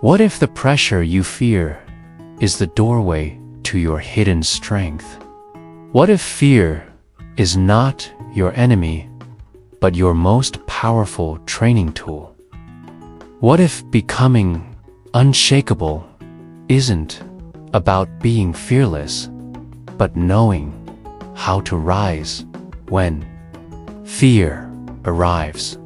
What if the pressure you fear is the doorway to your hidden strength? What if fear is not your enemy, but your most powerful training tool? What if becoming unshakable isn't about being fearless, but knowing how to rise when fear arrives?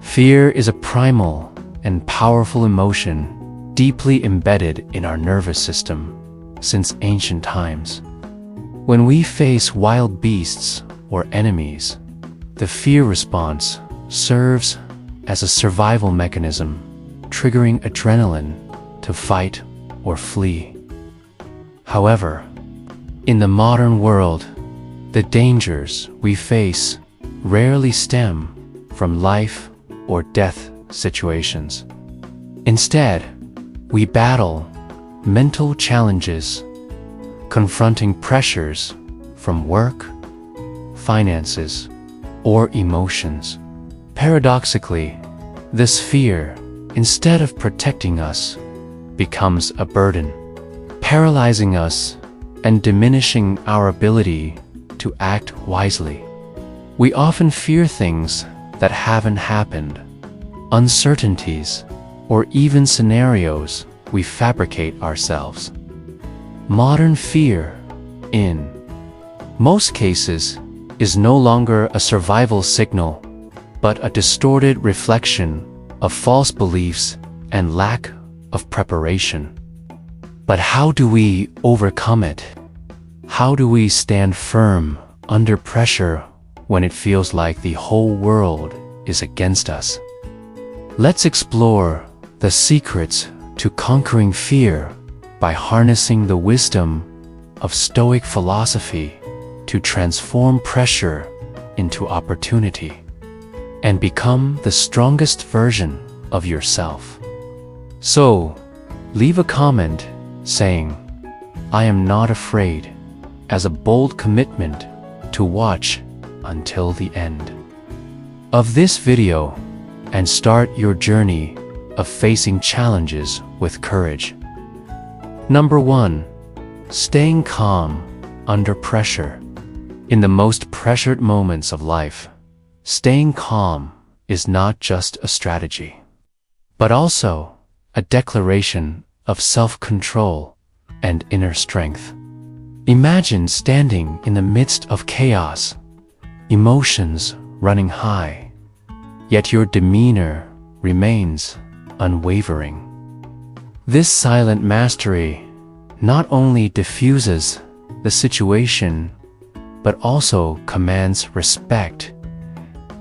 Fear is a primal and powerful emotion deeply embedded in our nervous system since ancient times. When we face wild beasts or enemies, the fear response serves as a survival mechanism, triggering adrenaline to fight or flee. However, in the modern world, the dangers we face rarely stem from life or death situations. Instead, we battle mental challenges, confronting pressures from work, finances, or emotions. Paradoxically, this fear, instead of protecting us, becomes a burden, paralyzing us and diminishing our ability to act wisely. We often fear things that haven't happened, uncertainties, or even scenarios we fabricate ourselves. Modern fear, in most cases, is no longer a survival signal, but a distorted reflection of false beliefs and lack of preparation. But how do we overcome it? How do we stand firm under pressure when it feels like the whole world is against us? Let's explore the secrets to conquering fear by harnessing the wisdom of Stoic philosophy to transform pressure into opportunity and become the strongest version of yourself. So, leave a comment saying, "I am not afraid," as a bold commitment to watch until the end of this video and start your journey of facing challenges with courage. Number 1. Staying calm under pressure. In the most pressured moments of life, staying calm is not just a strategy, but also a declaration of self-control and inner strength. Imagine standing in the midst of chaos, emotions running high, yet your demeanor remains unwavering. This silent mastery not only diffuses the situation, but also commands respect,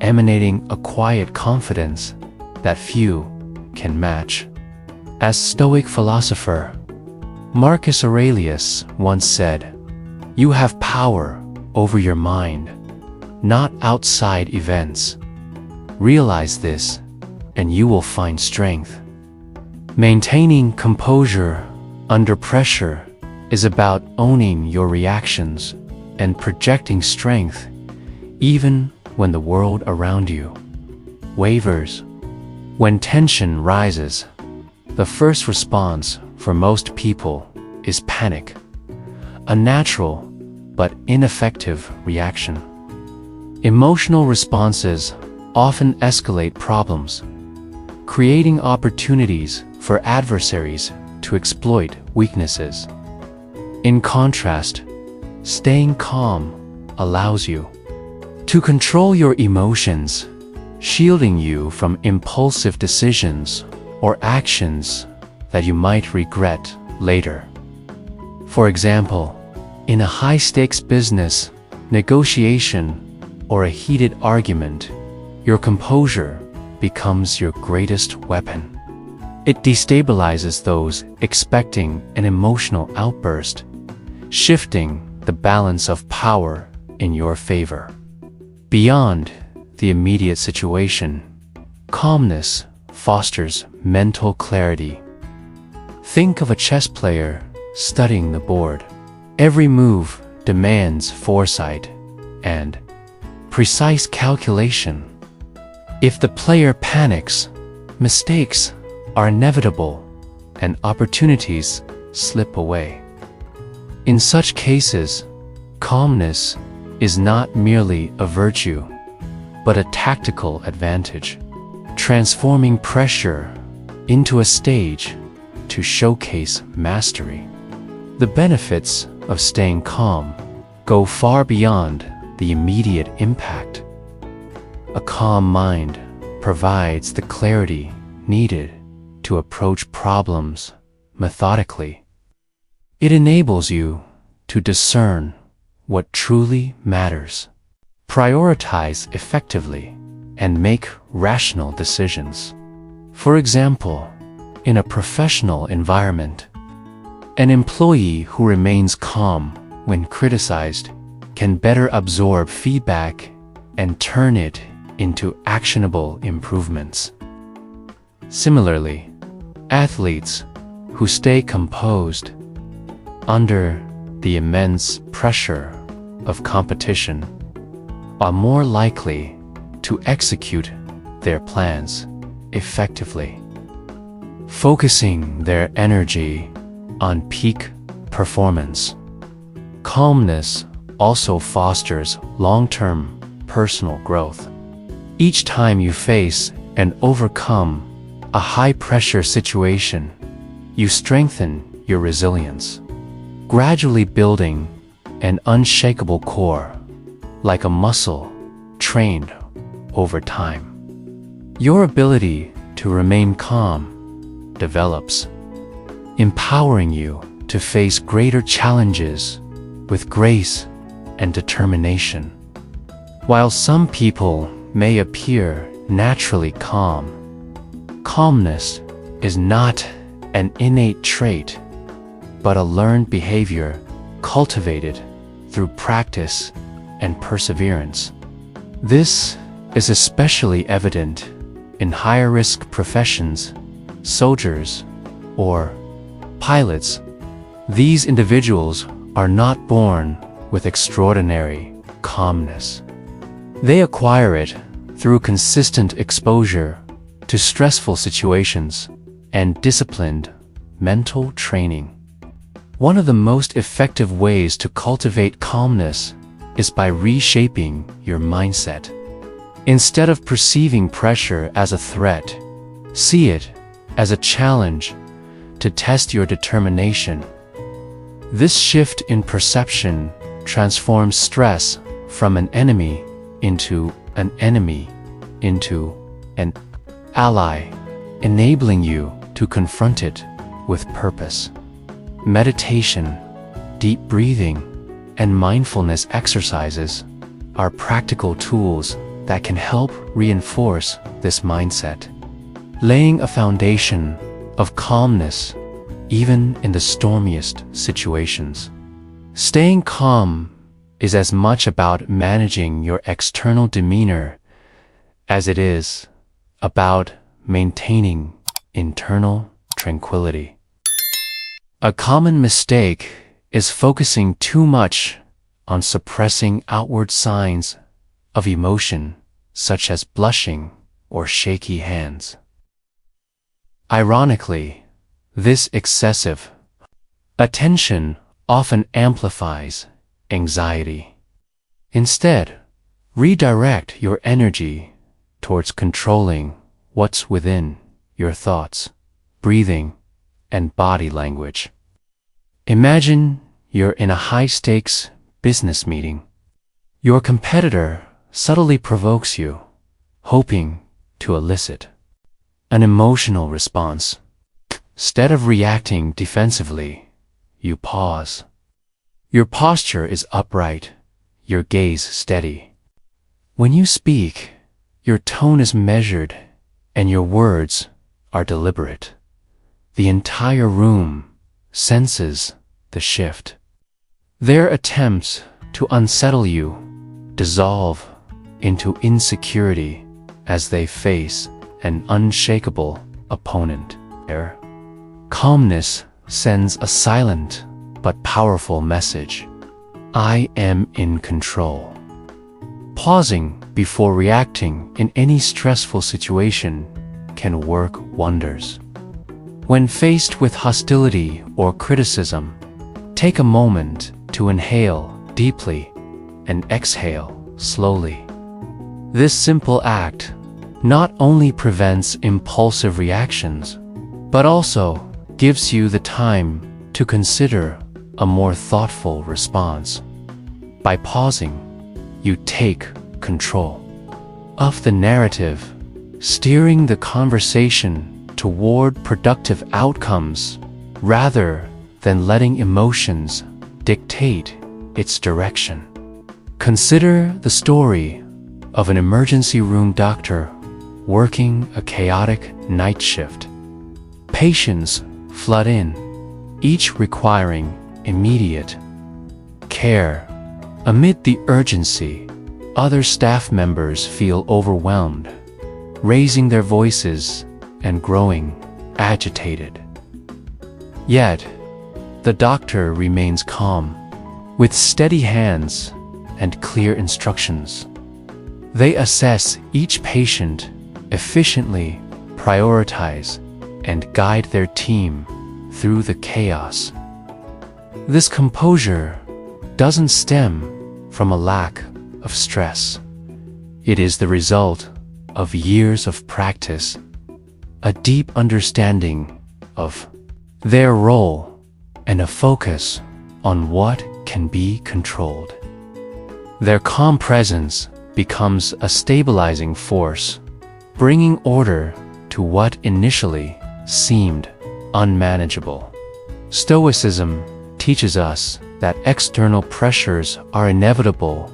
emanating a quiet confidence that few can match. As Stoic philosopher Marcus Aurelius once said, "You have power over your mind, not outside events. Realize this, and you will find strength." Maintaining composure under pressure is about owning your reactions and projecting strength even when the world around you wavers. When tension rises, the first response for most people is panic, a natural but ineffective reaction. Emotional responses often escalate problems, creating opportunities for adversaries to exploit weaknesses. In contrast, staying calm allows you to control your emotions, shielding you from impulsive decisions or actions that you might regret later. For example, in a high-stakes business negotiation or a heated argument, your composure becomes your greatest weapon. It destabilizes those expecting an emotional outburst, shifting the balance of power in your favor. Beyond the immediate situation, calmness fosters mental clarity. Think of a chess player studying the board. Every move demands foresight and precise calculation. If the player panics, mistakes are inevitable and opportunities slip away. In such cases, calmness is not merely a virtue, but a tactical advantage, transforming pressure into a stage to showcase mastery. The benefits of staying calm go far beyond the immediate impact. A calm mind provides the clarity needed to approach problems methodically. It enables you to discern what truly matters, prioritize effectively, and make rational decisions. For example, in a professional environment, an employee who remains calm when criticized can better absorb feedback and turn it into actionable improvements. Similarly, athletes who stay composed under the immense pressure of competition are more likely to execute their plans effectively, focusing their energy on peak performance. Calmness also fosters long-term personal growth. Each time you face and overcome a high-pressure situation, you strengthen your resilience, gradually building an unshakable core, like a muscle trained over time. Your ability to remain calm develops, empowering you to face greater challenges with grace and determination. While some people may appear naturally calm, calmness is not an innate trait, but a learned behavior cultivated through practice and perseverance. This is especially evident in higher-risk professions, soldiers, or pilots. These individuals are not born with extraordinary calmness. They acquire it through consistent exposure to stressful situations and disciplined mental training. One of the most effective ways to cultivate calmness is by reshaping your mindset. Instead of perceiving pressure as a threat, see it as a challenge to test your determination. This shift in perception transforms stress from an enemy into an ally, enabling you to confront it with purpose. Meditation, deep breathing, and mindfulness exercises are practical tools that can help reinforce this mindset, laying a foundation of calmness even in the stormiest situations. Staying calm is as much about managing your external demeanor as it is about maintaining internal tranquility. A common mistake is focusing too much on suppressing outward signs of emotion, such as blushing or shaky hands. Ironically, this excessive attention often amplifies anxiety. Instead, redirect your energy towards controlling what's within your thoughts, breathing, and body language. Imagine you're in a high-stakes business meeting. Your competitor subtly provokes you, hoping to elicit an emotional response. Instead of reacting defensively, you pause. Your posture is upright, your gaze steady. When you speak, your tone is measured and your words are deliberate. The entire room senses the shift. Their attempts to unsettle you dissolve into insecurity as they face an unshakable opponent. Their calmness sends a silent but powerful message. I am in control. Pausing before reacting in any stressful situation can work wonders. When faced with hostility or criticism, take a moment to inhale deeply and exhale slowly. This simple act not only prevents impulsive reactions, but also gives you the time to consider a more thoughtful response. By pausing, you take control of the narrative, steering the conversation toward productive outcomes rather than letting emotions dictate its direction. Consider the story of an emergency room doctor working a chaotic night shift. Patients flood in, each requiring immediate care. Amid the urgency, other staff members feel overwhelmed, raising their voices and growing agitated. Yet, the doctor remains calm, with steady hands and clear instructions. They assess each patient, efficiently prioritize, and guide their team through the chaos. This composure doesn't stem from a lack of stress. It is the result of years of practice, a deep understanding of their role, and a focus on what can be controlled. Their calm presence becomes a stabilizing force, bringing order to what initially seemed unmanageable. Stoicism teaches us that external pressures are inevitable,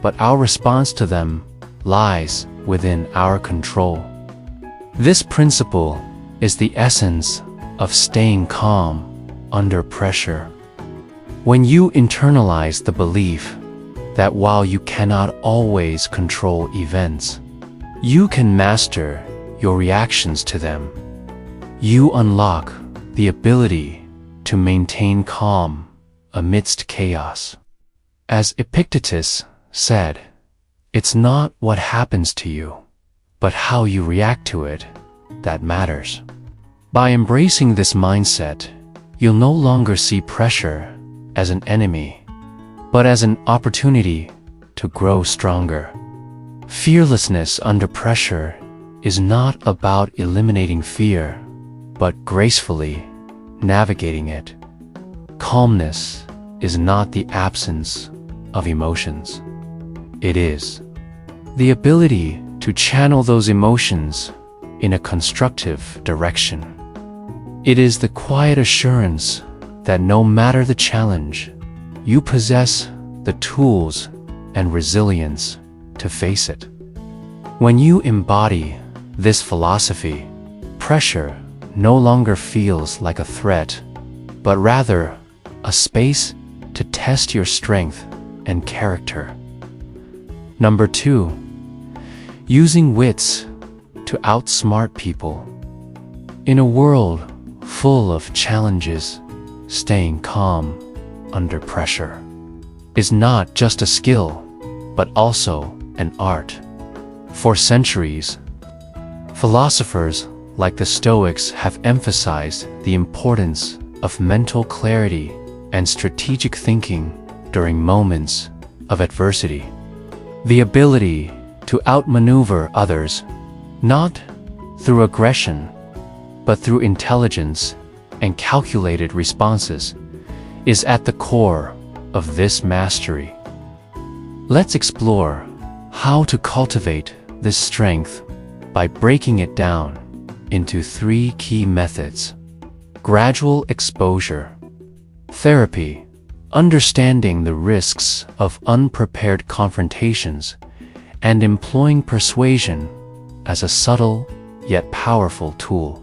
but our response to them lies within our control. This principle is the essence of staying calm under pressure. When you internalize the belief that while you cannot always control events, you can master your reactions to them, you unlock the ability to maintain calm amidst chaos. As Epictetus said, "It's not what happens to you, but how you react to it that matters." By embracing this mindset, you'll no longer see pressure as an enemy, but as an opportunity to grow stronger. Fearlessness under pressure is not about eliminating fear, but gracefully navigating it. Calmness is not the absence of emotions. It is the ability to channel those emotions in a constructive direction. It is the quiet assurance that no matter the challenge, you possess the tools and resilience to face it. When you embody this philosophy, pressure no longer feels like a threat, but rather a space to test your strength and character. Number 2, using wits to outsmart people. In a world full of challenges, staying calm under pressure is not just a skill, but also an art. For centuries, philosophers like the Stoics have emphasized the importance of mental clarity and strategic thinking during moments of adversity. The ability to outmaneuver others, not through aggression, but through intelligence and calculated responses, is at the core of this mastery. Let's explore how to cultivate this strength by breaking it down into 3 key methods. Gradual exposure. Therapy. Understanding the risks of unprepared confrontations and employing persuasion as a subtle yet powerful tool.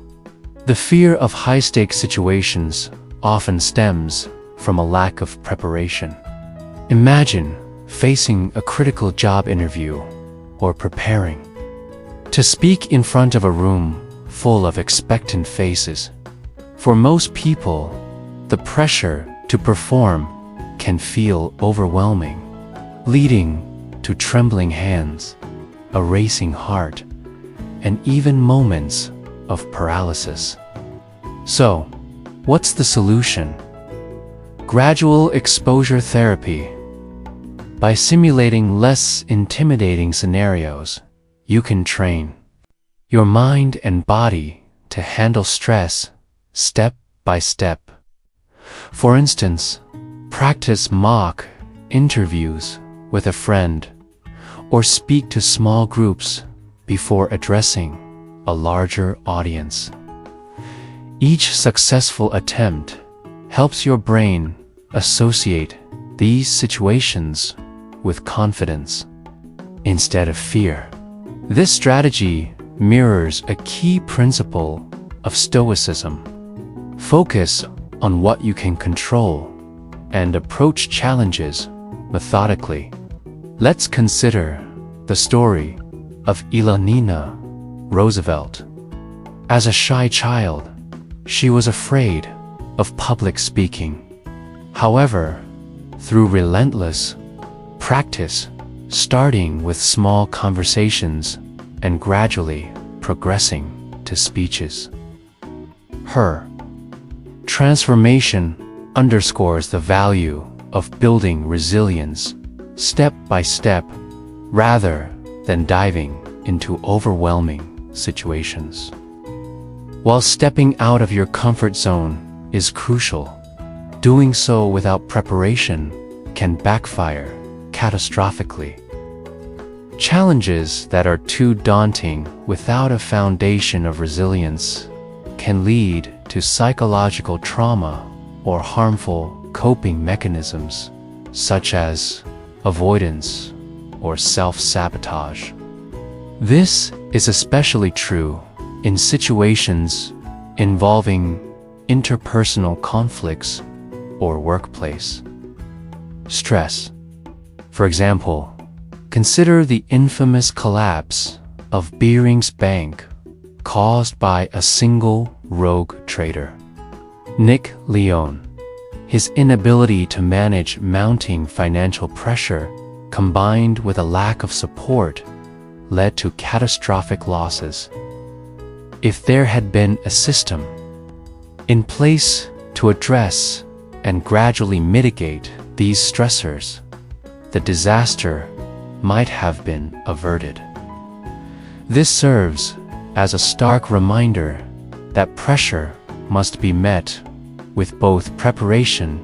The fear of high-stakes situations often stems from a lack of preparation. Imagine facing a critical job interview or preparing to speak in front of a room full of expectant faces. For most people, the pressure to perform can feel overwhelming, leading to trembling hands, a racing heart, and even moments of paralysis. So, what's the solution? Gradual exposure therapy. By simulating less intimidating scenarios, you can train your mind and body to handle stress step by step. For instance, practice mock interviews with a friend or speak to small groups before addressing a larger audience. Each successful attempt helps your brain associate these situations with confidence instead of fear. This strategy mirrors a key principle of Stoicism. Focus on what you can control and approach challenges methodically. Let's consider the story of Eleanor Roosevelt. As a shy child, she was afraid of public speaking. However, through relentless practice, starting with small conversations and gradually progressing to speeches, her transformation underscores the value of building resilience step by step rather than diving into overwhelming situations. While stepping out of your comfort zone is crucial, doing so without preparation can backfire catastrophically. Challenges that are too daunting without a foundation of resilience can lead to psychological trauma or harmful coping mechanisms such as avoidance or self-sabotage. This is especially true in situations involving interpersonal conflicts or workplace stress. For example, consider the infamous collapse of Beering's Bank caused by a single rogue trader, Nick Leone. His inability to manage mounting financial pressure combined with a lack of support led to catastrophic losses. If there had been a system in place to address and gradually mitigate these stressors, the disaster might have been averted. This serves as a stark reminder that pressure must be met with both preparation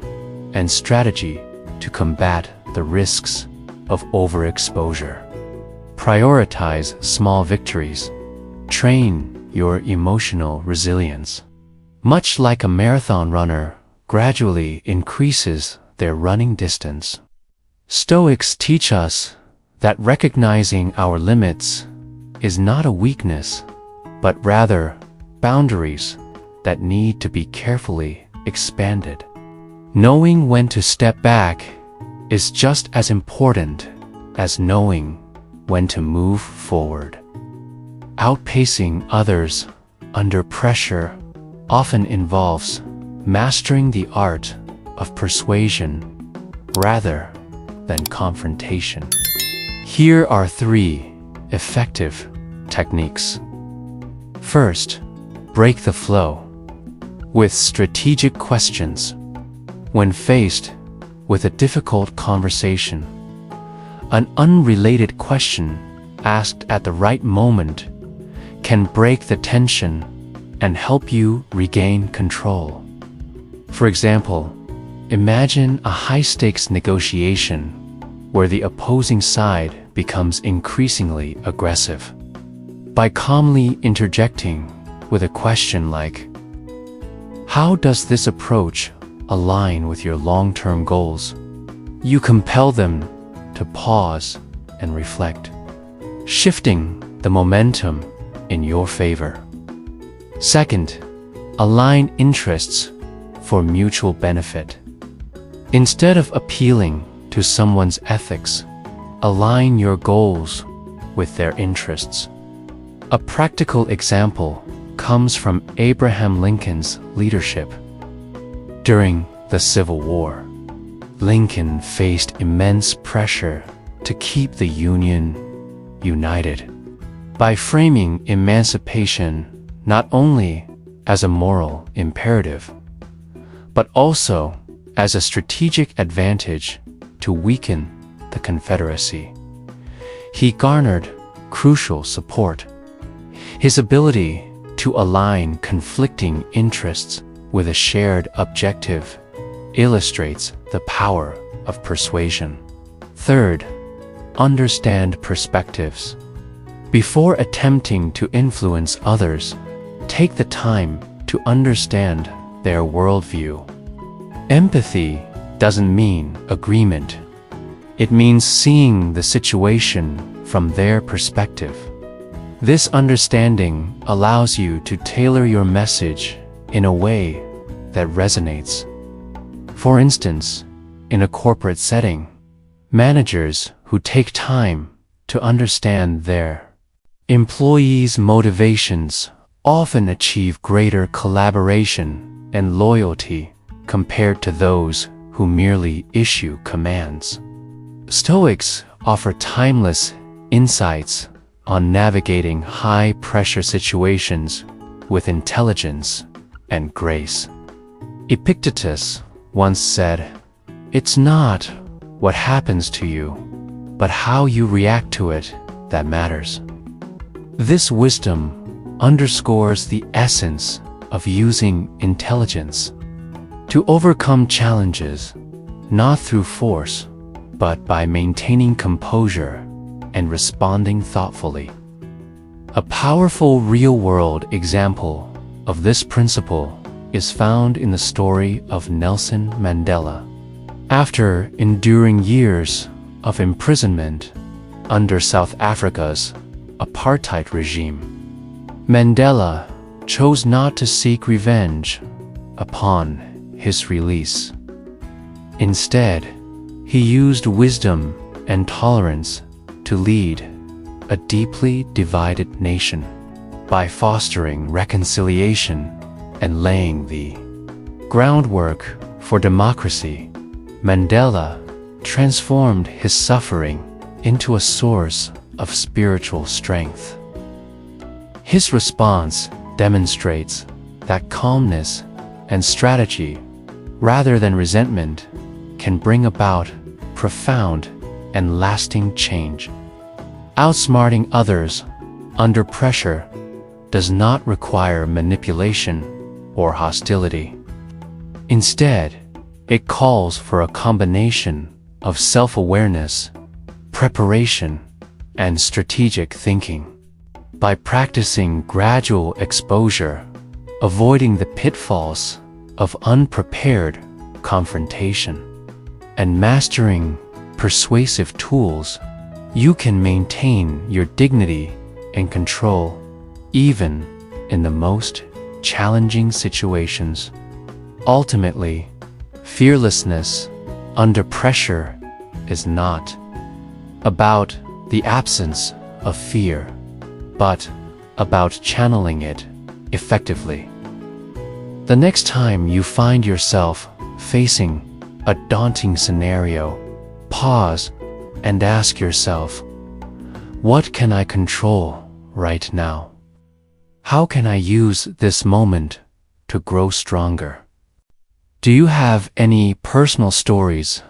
and strategy to combat the risks of overexposure. Prioritize small victories. Train your emotional resilience. Much like a marathon runner gradually increases their running distance, Stoics teach us that recognizing our limits is not a weakness, but rather boundaries that need to be carefully expanded. Knowing when to step back is just as important as knowing when to move forward. Outpacing others under pressure often involves mastering the art of persuasion rather than confrontation. Here are 3 effective techniques. First, break the flow with strategic questions. When faced with a difficult conversation, an unrelated question asked at the right moment can break the tension and help you regain control. For example, imagine a high-stakes negotiation where the opposing side becomes increasingly aggressive. By calmly interjecting with a question like, "How does this approach align with your long-term goals?" you compel them to pause and reflect, shifting the momentum in your favor. Second, align interests for mutual benefit. Instead of appealing to someone's ethics, align your goals with their interests. A practical example comes from Abraham Lincoln's leadership. During the Civil War, Lincoln faced immense pressure to keep the Union united. By framing emancipation not only as a moral imperative, but also as a strategic advantage to weaken the Confederacy. He garnered crucial support. His ability to align conflicting interests with a shared objective illustrates the power of persuasion. Third, understand perspectives. Before attempting to influence others, take the time to understand their worldview. Empathy doesn't mean agreement. It means seeing the situation from their perspective. This understanding allows you to tailor your message in a way that resonates. For instance, in a corporate setting, managers who take time to understand their employees' motivations often achieve greater collaboration and loyalty compared to those who merely issue commands. Stoics offer timeless insights on navigating high-pressure situations with intelligence and grace. Epictetus once said, "It's not what happens to you, but how you react to it that matters." This wisdom underscores the essence of using intelligence to overcome challenges, not through force, but by maintaining composure and responding thoughtfully. A powerful real-world example of this principle is found in the story of Nelson Mandela. After enduring years of imprisonment under South Africa's apartheid regime, Mandela chose not to seek revenge upon his release. Instead, he used wisdom and tolerance to lead a deeply divided nation. By fostering reconciliation and laying the groundwork for democracy, Mandela transformed his suffering into a source of spiritual strength. His response demonstrates that calmness and strategy, rather than resentment, can bring about profound and lasting change. Outsmarting others under pressure does not require manipulation or hostility. Instead, it calls for a combination of self-awareness, preparation, and strategic thinking. By practicing gradual exposure, avoiding the pitfalls of unprepared confrontation, and mastering persuasive tools, you can maintain your dignity and control even in the most challenging situations. Ultimately, fearlessness under pressure is not about the absence of fear, but about channeling it effectively. The next time you find yourself facing a daunting scenario, pause and ask yourself, what can I control right now? How can I use this moment to grow stronger? Do you have any personal stories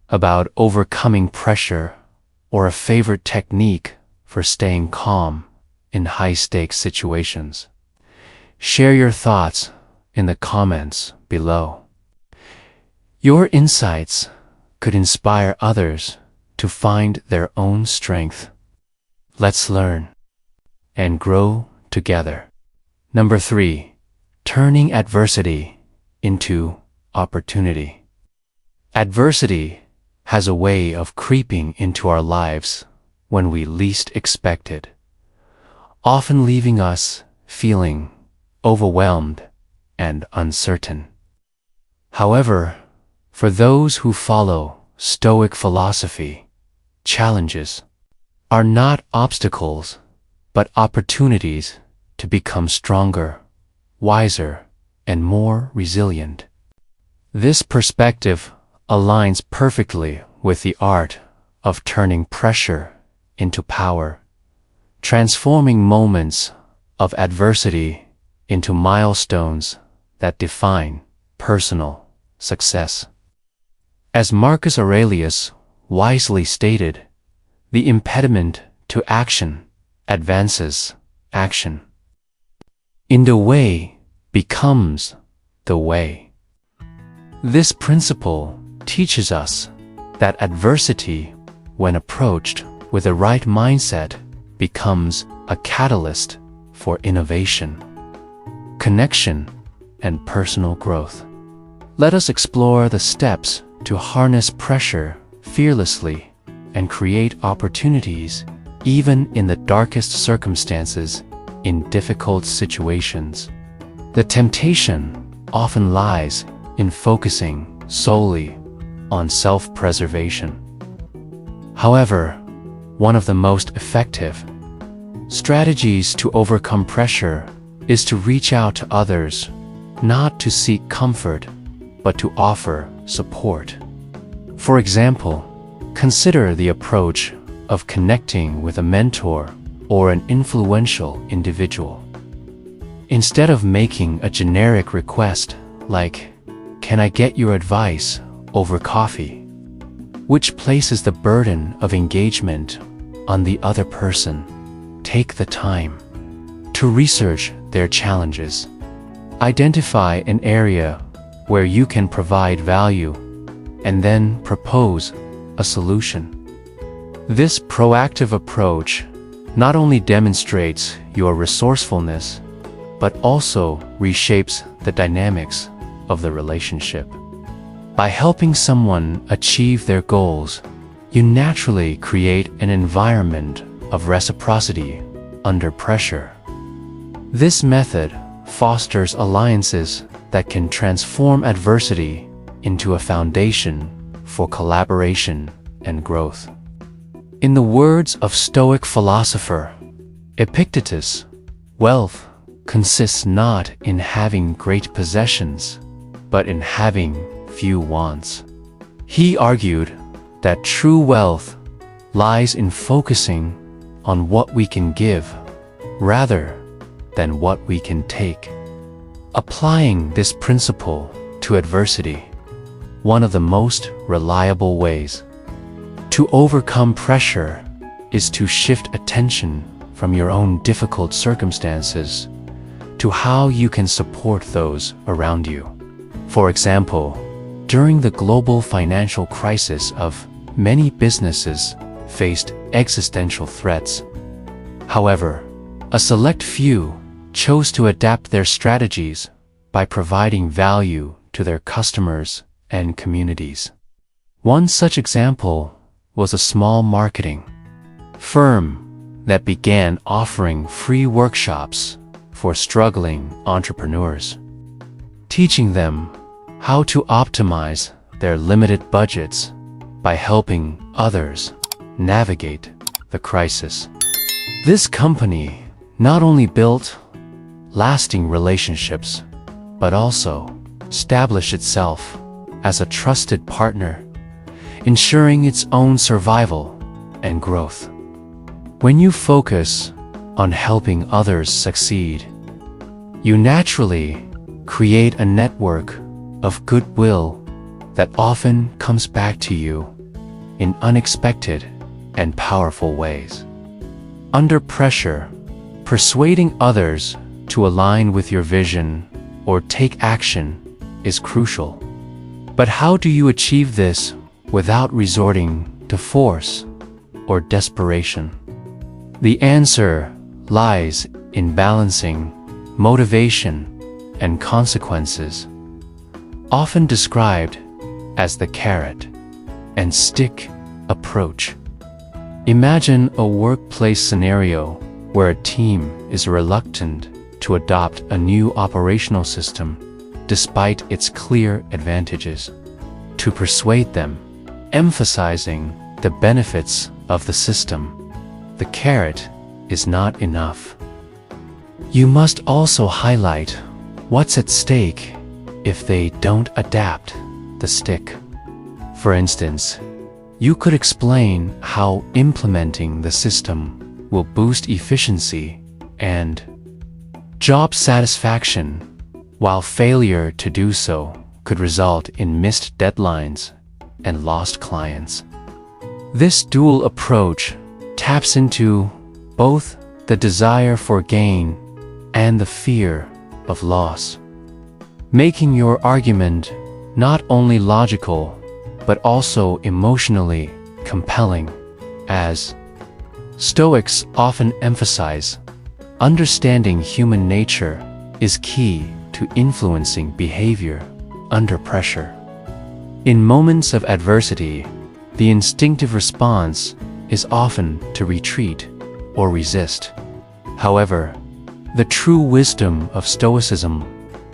about overcoming pressure or a favorite technique for staying calm in high-stakes situations? Share your thoughts in the comments below. Your insights could inspire others to find their own strength. Let's learn and grow together. Number 3, turning adversity into opportunity. Adversity has a way of creeping into our lives when we least expect it, often leaving us feeling overwhelmed and uncertain. However, for those who follow Stoic philosophy, challenges are not obstacles, but opportunities to become stronger, wiser, and more resilient. This perspective aligns perfectly with the art of turning pressure into power, transforming moments of adversity into milestones that define personal success. As Marcus Aurelius wisely stated, the impediment to action advances action. In the way becomes the way. This principle teaches us that adversity, when approached with the right mindset, becomes a catalyst for innovation, connection, and personal growth. Let us explore the steps to harness pressure fearlessly and create opportunities even in the darkest circumstances in difficult situations. The temptation often lies in focusing solely on self-preservation. However, one of the most effective strategies to overcome pressure is to reach out to others, not to seek comfort, but to offer support. For example, consider the approach of connecting with a mentor or an influential individual. Instead of making a generic request like, "Can I get your advice over coffee?" which places the burden of engagement on the other person, take the time to research their challenges. Identify an area where you can provide value and then propose a solution. This proactive approach not only demonstrates your resourcefulness, but also reshapes the dynamics of the relationship. By helping someone achieve their goals, you naturally create an environment of reciprocity under pressure. This method fosters alliances that can transform adversity into a foundation for collaboration and growth. In the words of Stoic philosopher Epictetus, wealth consists not in having great possessions, but in having few wants. He argued that true wealth lies in focusing on what we can give rather than what we can take. Applying this principle to adversity, one of the most reliable ways to overcome pressure is to shift attention from your own difficult circumstances to how you can support those around you. For example, during the global financial crisis many businesses faced existential threats. However, a select few chose to adapt their strategies by providing value to their customers and communities. One such example was a small marketing firm that began offering free workshops for struggling entrepreneurs, teaching them how to optimize their limited budgets by helping others navigate the crisis. This company not only built lasting relationships, but also established itself as a trusted partner, ensuring its own survival and growth. When you focus on helping others succeed, you naturally create a network of goodwill that often comes back to you in unexpected and powerful ways. Under pressure, persuading others to align with your vision or take action is crucial. But how do you achieve this without resorting to force or desperation? The answer lies in balancing motivation and consequences, often described as the carrot and stick approach. Imagine a workplace scenario where a team is reluctant to adopt a new operational system despite its clear advantages. To persuade them, emphasizing the benefits of the system, the carrot is not enough. You must also highlight what's at stake if they don't adapt the stick. For instance, you could explain how implementing the system will boost efficiency and job satisfaction, while failure to do so could result in missed deadlines and lost clients. This dual approach taps into both the desire for gain and the fear of loss, making your argument not only logical but also emotionally compelling. As Stoics often emphasize, understanding human nature is key to influencing behavior under pressure. In moments of adversity, the instinctive response is often to retreat or resist. However, the true wisdom of Stoicism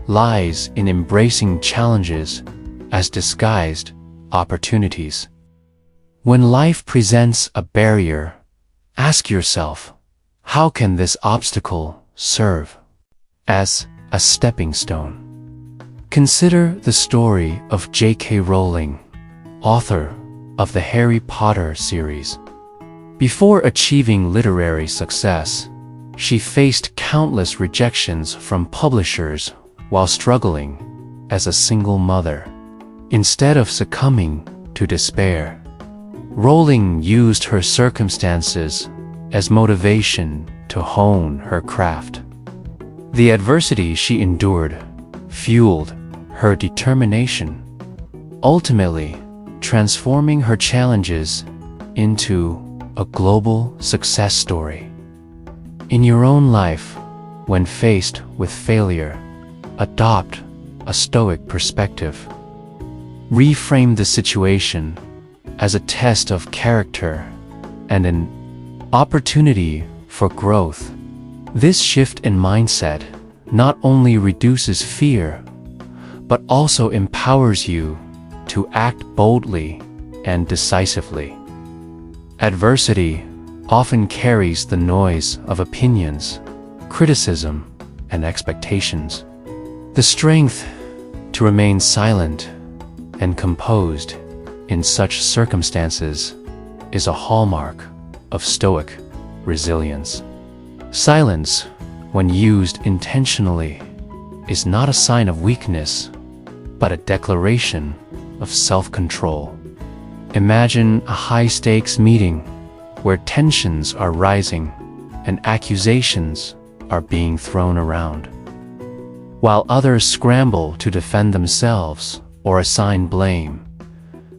lies in embracing challenges as disguised opportunities. When life presents a barrier, ask yourself, how can this obstacle serve as a stepping stone? Consider the story of J.K. Rowling, author of the Harry Potter series. Before achieving literary success, she faced countless rejections from publishers while struggling as a single mother. Instead of succumbing to despair, Rowling used her circumstances as motivation to hone her craft. The adversity she endured fueled her determination, ultimately transforming her challenges into a global success story. In your own life, when faced with failure, adopt a Stoic perspective. Reframe the situation as a test of character and an opportunity for growth. This shift in mindset not only reduces fear, but also empowers you to act boldly and decisively. Adversity often carries the noise of opinions, criticism, and expectations. The strength to remain silent and composed in such circumstances is a hallmark of Stoic resilience. Silence, when used intentionally, is not a sign of weakness, but a declaration of self-control. Imagine a high-stakes meeting where tensions are rising and accusations are being thrown around. While others scramble to defend themselves or assign blame,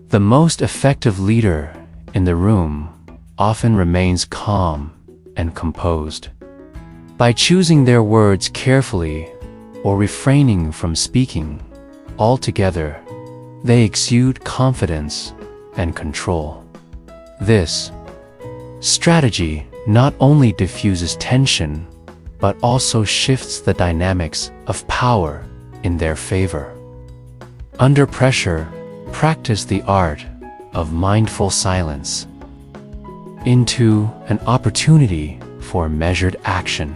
the most effective leader in the room often remains calm and composed. By choosing their words carefully or refraining from speaking altogether, they exude confidence and control. This strategy not only diffuses tension, but also shifts the dynamics of power in their favor. Under pressure, practice the art of mindful silence into an opportunity for measured action.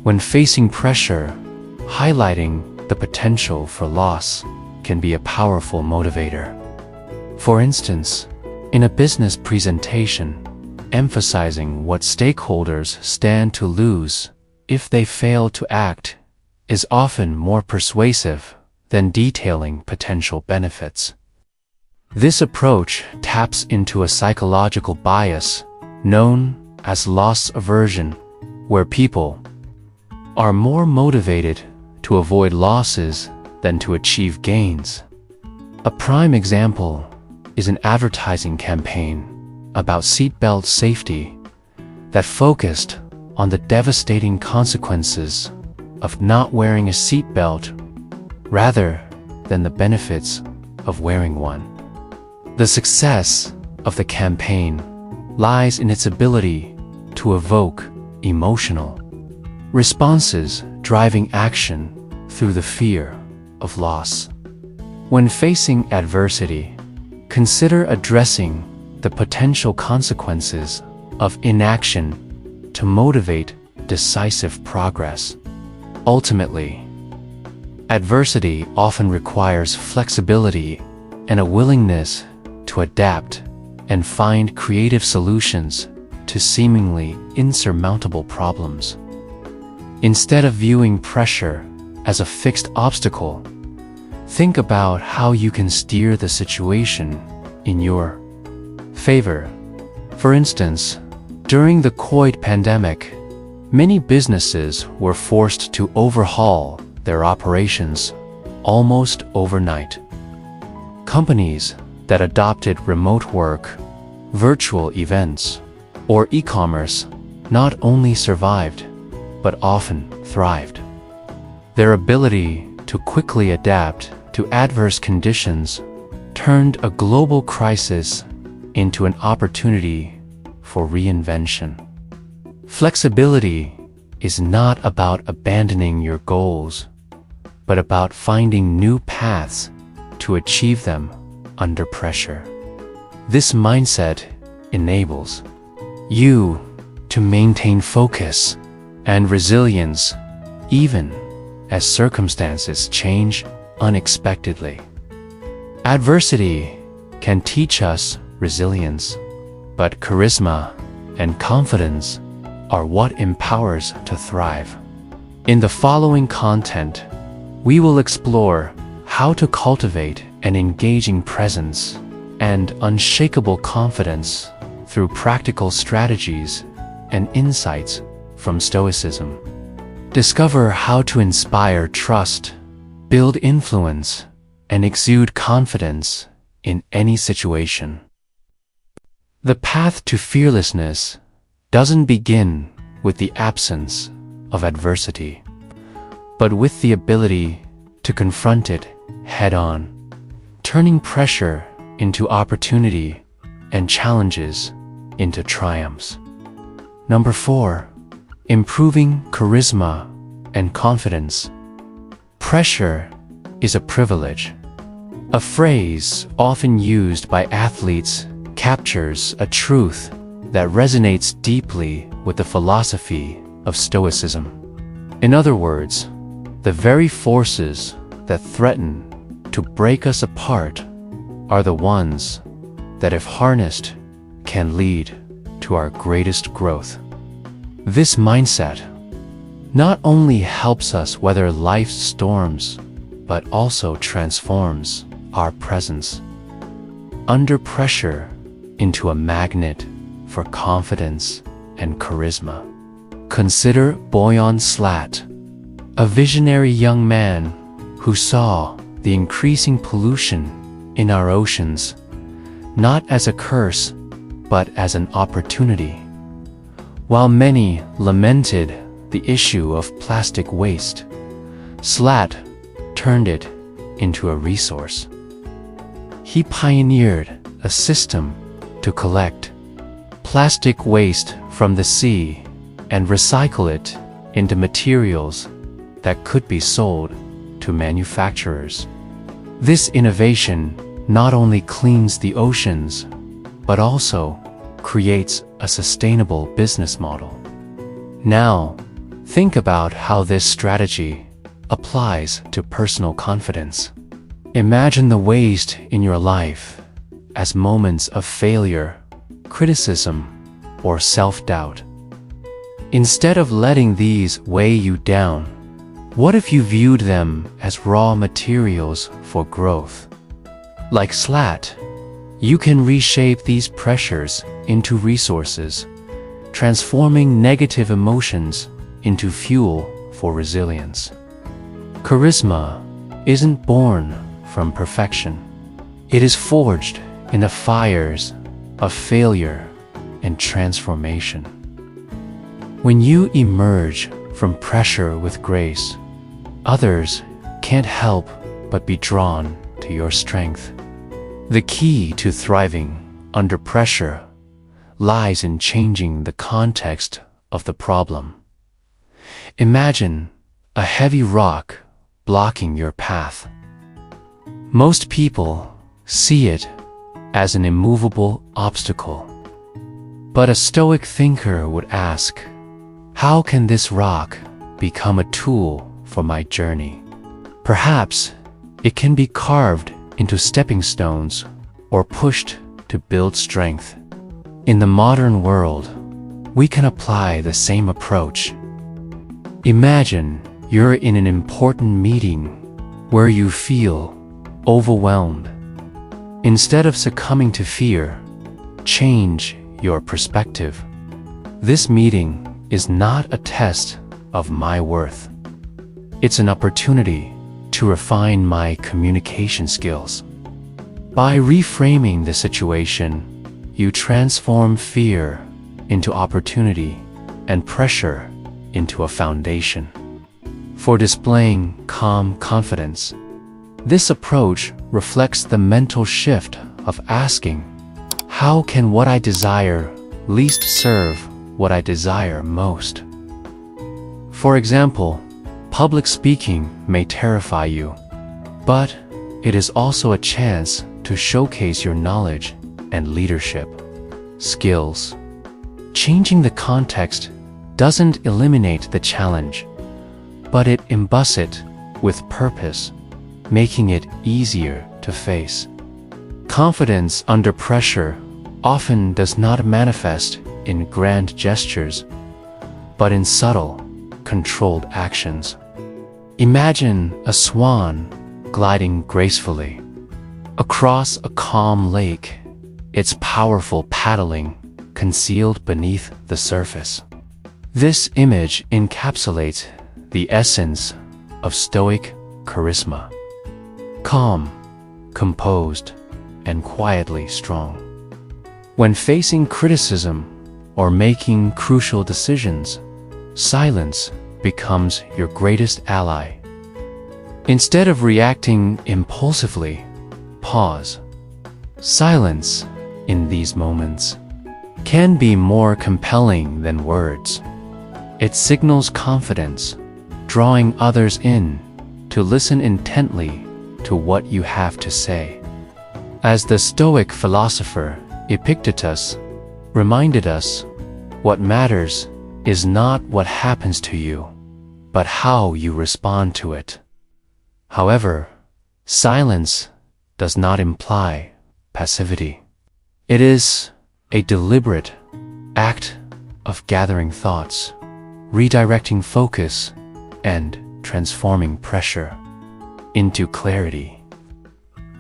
When facing pressure, highlighting the potential for loss can be a powerful motivator. For instance, in a business presentation, emphasizing what stakeholders stand to lose if they fail to act is often more persuasive than detailing potential benefits. This approach taps into a psychological bias known as loss aversion, where people are more motivated to avoid losses than to achieve gains. A prime example is an advertising campaign about seatbelt safety that focused on the devastating consequences of not wearing a seatbelt rather than the benefits of wearing one. The success of the campaign lies in its ability to evoke emotional responses, driving action through the fear of loss. When facing adversity, consider addressing the potential consequences of inaction to motivate decisive progress. Ultimately, adversity often requires flexibility and a willingness to adapt and find creative solutions to seemingly insurmountable problems. Instead of viewing pressure as a fixed obstacle, think about how you can steer the situation in your favor. For instance, during the COVID pandemic, many businesses were forced to overhaul their operations almost overnight. Companies that adopted remote work, virtual events, or e-commerce not only survived, but often thrived. Their ability to quickly adapt to adverse conditions turned a global crisis into an opportunity for reinvention. Flexibility is not about abandoning your goals, but about finding new paths to achieve them under pressure. This mindset enables you to maintain focus and resilience even as circumstances change unexpectedly. Adversity can teach us resilience, but charisma and confidence are what empowers to thrive. In the following content, we will explore how to cultivate an engaging presence and unshakable confidence through practical strategies and insights from Stoicism. Discover how to inspire trust, build influence, and exude confidence in any situation. The path to fearlessness doesn't begin with the absence of adversity, but with the ability to confront it head-on, turning pressure into opportunity and challenges into triumphs. Number 4. Improving charisma and confidence. Pressure is a privilege. A phrase often used by athletes captures a truth that resonates deeply with the philosophy of Stoicism. In other words, the very forces that threaten to break us apart are the ones that, if harnessed, can lead to our greatest growth. This mindset not only helps us weather life's storms, but also transforms our presence under pressure into a magnet for confidence and charisma. Consider Boyan Slat, a visionary young man who saw the increasing pollution in our oceans not as a curse, but as an opportunity. While many lamented the issue of plastic waste, Slat turned it into a resource. He pioneered a system to collect plastic waste from the sea and recycle it into materials that could be sold to manufacturers. This innovation not only cleans the oceans, but also creates a sustainable business model. Now, think about how this strategy applies to personal confidence. Imagine the waste in your life as moments of failure, criticism, or self-doubt. Instead of letting these weigh you down, what if you viewed them as raw materials for growth? Like Slat, you can reshape these pressures into resources, transforming negative emotions into fuel for resilience. Charisma isn't born from perfection. It is forged in the fires of failure and transformation. When you emerge from pressure with grace, others can't help but be drawn to your strength. The key to thriving under pressure lies in changing the context of the problem. Imagine a heavy rock blocking your path. Most people see it as an immovable obstacle. But a Stoic thinker would ask, how can this rock become a tool for my journey? Perhaps it can be carved into stepping stones or pushed to build strength. In the modern world, we can apply the same approach. Imagine you're in an important meeting where you feel overwhelmed. Instead of succumbing to fear, change your perspective. This meeting is not a test of my worth. It's an opportunity to refine my communication skills. By reframing the situation, you transform fear into opportunity and pressure into a foundation for displaying calm confidence. This approach reflects the mental shift of asking, how can what I desire least serve what I desire most? For example, public speaking may terrify you, but it is also a chance to showcase your knowledge and leadership skills. Changing the context doesn't eliminate the challenge, but it imbues it with purpose, making it easier to face. Confidence under pressure often does not manifest in grand gestures, but in subtle, controlled actions. Imagine a swan gliding gracefully across a calm lake, its powerful paddling concealed beneath the surface. This image encapsulates the essence of Stoic charisma: calm, composed, and quietly strong. When facing criticism or making crucial decisions, silence becomes your greatest ally. Instead of reacting impulsively, pause. Silence in these moments can be more compelling than words. It signals confidence, drawing others in to listen intently to what you have to say. As the Stoic philosopher Epictetus reminded us, what matters is not what happens to you, but how you respond to it. However, silence does not imply passivity. It is a deliberate act of gathering thoughts, redirecting focus, and transforming pressure into clarity.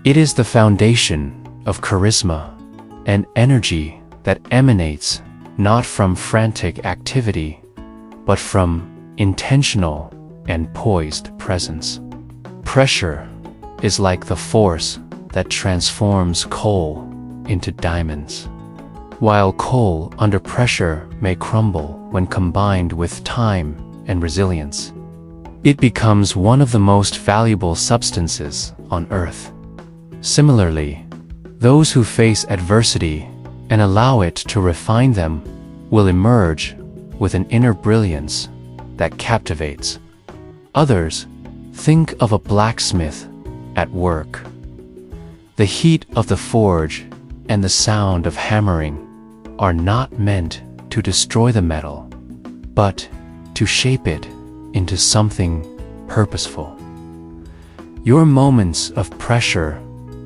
It is the foundation of charisma, an energy that emanates not from frantic activity, but from intentional and poised presence. Pressure is like the force that transforms coal into diamonds. While coal under pressure may crumble when combined with time and resilience, it becomes one of the most valuable substances on Earth. Similarly, those who face adversity and allow it to refine them will emerge with an inner brilliance that captivates. Others think of a blacksmith at work. The heat of the forge and the sound of hammering are not meant to destroy the metal, but to shape it into something purposeful. Your moments of pressure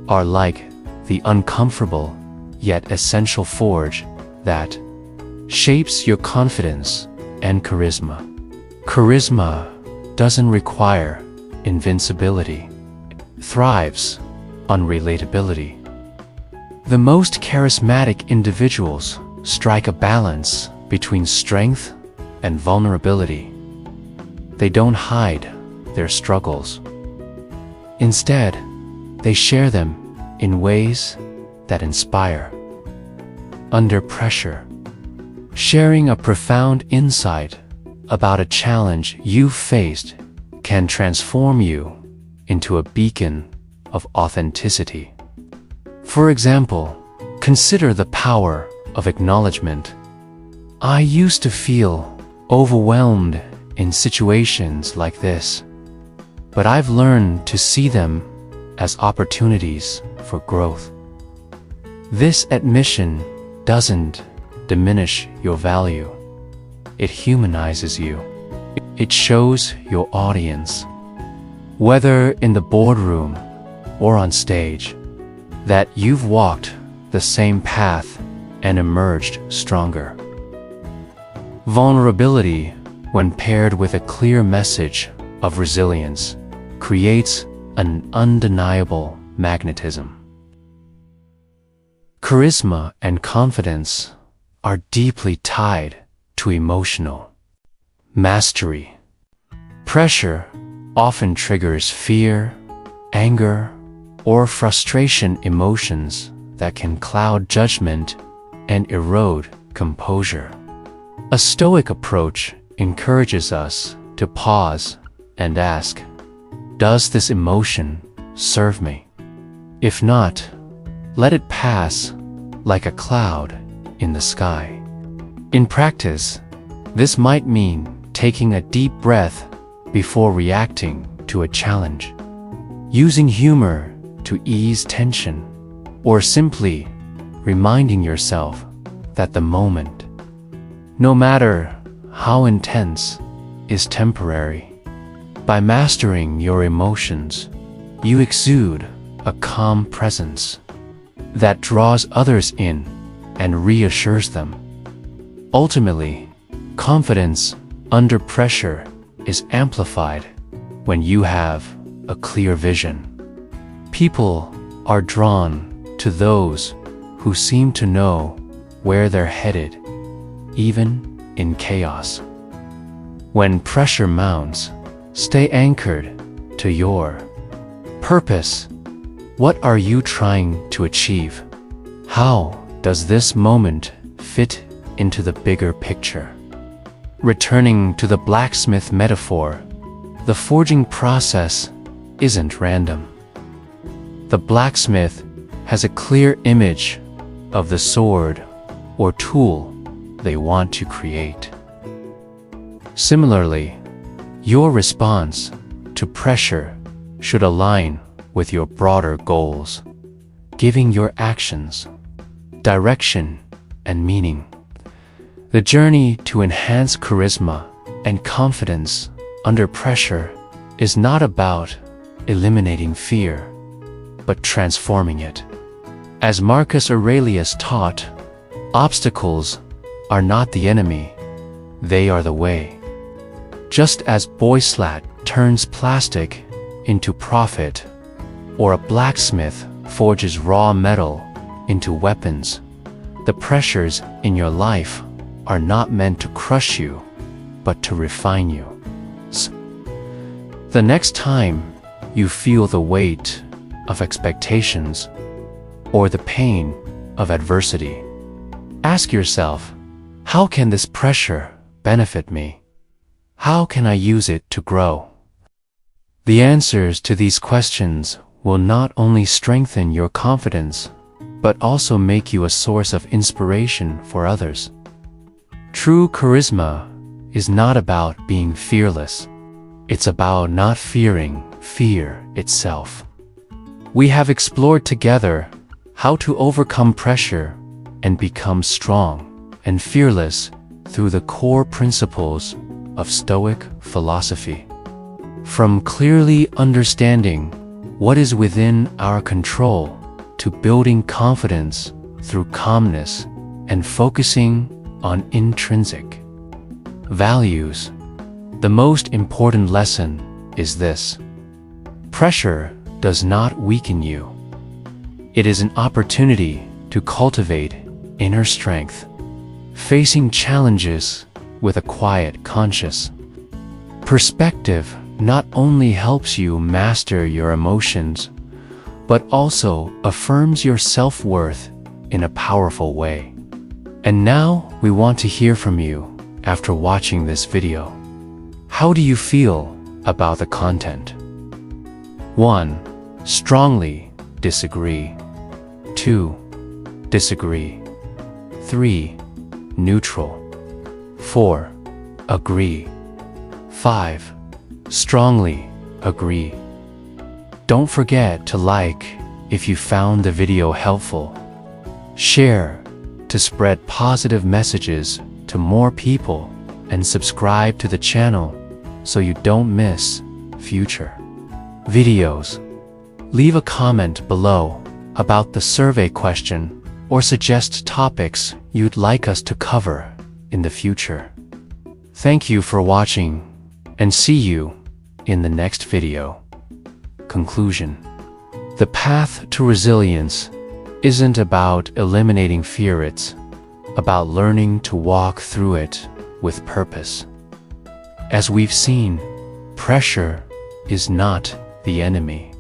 are like the uncomfortable yet essential forge that shapes your confidence and charisma. Charisma doesn't require invincibility. It thrives on relatability. The most charismatic individuals strike a balance between strength and vulnerability. They don't hide their struggles. Instead, they share them in ways that inspire. Under pressure, sharing a profound insight about a challenge you've faced can transform you into a beacon of authenticity. For example, consider the power of acknowledgement. I used to feel overwhelmed in situations like this, but I've learned to see them as opportunities for growth. This admission doesn't diminish your value. It humanizes you. It shows your audience, whether in the boardroom or on stage, that you've walked the same path and emerged stronger. Vulnerability when paired with a clear message of resilience, creates an undeniable magnetism. Charisma and confidence are deeply tied to emotional mastery. Pressure often triggers fear, anger, or frustration emotions that can cloud judgment and erode composure. A Stoic approach encourages us to pause and ask, does this emotion serve me? If not, let it pass like a cloud in the sky. In practice, this might mean taking a deep breath before reacting to a challenge, using humor to ease tension, or simply reminding yourself that the moment, no matter how intense, is temporary. By mastering your emotions, you exude a calm presence that draws others in and reassures them. Ultimately, confidence under pressure is amplified when you have a clear vision. People are drawn to those who seem to know where they're headed, even in chaos. When pressure mounts, stay anchored to your purpose. What are you trying to achieve? How does this moment fit into the bigger picture? Returning to the blacksmith metaphor, the forging process isn't random. The blacksmith has a clear image of the sword or tool they want to create. Similarly, your response to pressure should align with your broader goals, giving your actions direction and meaning. The journey to enhance charisma and confidence under pressure is not about eliminating fear, but transforming it. As Marcus Aurelius taught, obstacles are not the enemy, they are the way. Just as Boyslat turns plastic into profit, or a blacksmith forges raw metal into weapons, the pressures in your life are not meant to crush you, but to refine you. The next time you feel the weight of expectations or the pain of adversity, ask yourself, how can this pressure benefit me? How can I use it to grow? The answers to these questions will not only strengthen your confidence, but also make you a source of inspiration for others. True charisma is not about being fearless. It's about not fearing fear itself. We have explored together how to overcome pressure and become strong and fearless through the core principles of Stoic philosophy. From clearly understanding what is within our control to building confidence through calmness and focusing on intrinsic values, the most important lesson is this: pressure does not weaken you. It is an opportunity to cultivate inner strength, facing challenges with a quiet, conscious perspective not only helps you master your emotions, but also affirms your self-worth in a powerful way. And now we want to hear from you after watching this video. How do you feel about the content? 1. Strongly disagree. 2. Disagree. 3. Neutral. 4. Agree. 5. Strongly agree. Don't forget to like if you found the video helpful. Share to spread positive messages to more people, and subscribe to the channel so you don't miss future videos. Leave a comment below about the survey question or suggest topics you'd like us to cover in the future. Thank you for watching, and see you in the next video. Conclusion. The path to resilience isn't about eliminating fear, it's about learning to walk through it with purpose. As we've seen, pressure is not the enemy.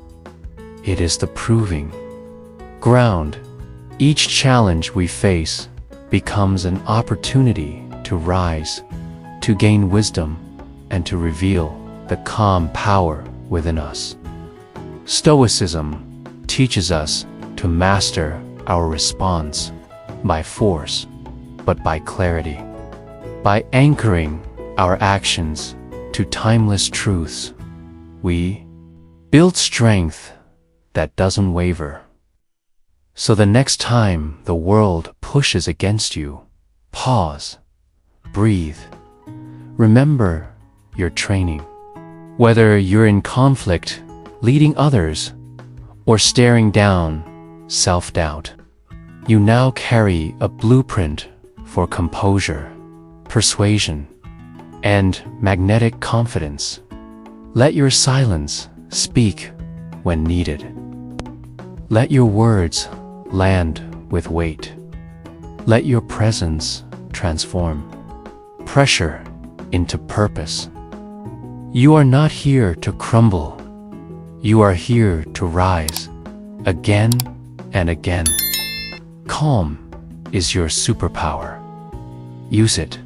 It is the proving ground. Each challenge we face becomes an opportunity to rise, to gain wisdom, and to reveal the calm power within us. Stoicism teaches us to master our response by force, but by clarity. By anchoring our actions to timeless truths, we build strength that doesn't waver. So the next time the world pushes against you, pause, breathe. Remember your training. Whether you're in conflict, leading others, or staring down self-doubt, you now carry a blueprint for composure, persuasion, and magnetic confidence. Let your silence speak when needed. Let your words land with weight. Let your presence transform pressure into purpose. You are not here to crumble. You are here to rise again and again. Calm is your superpower. Use it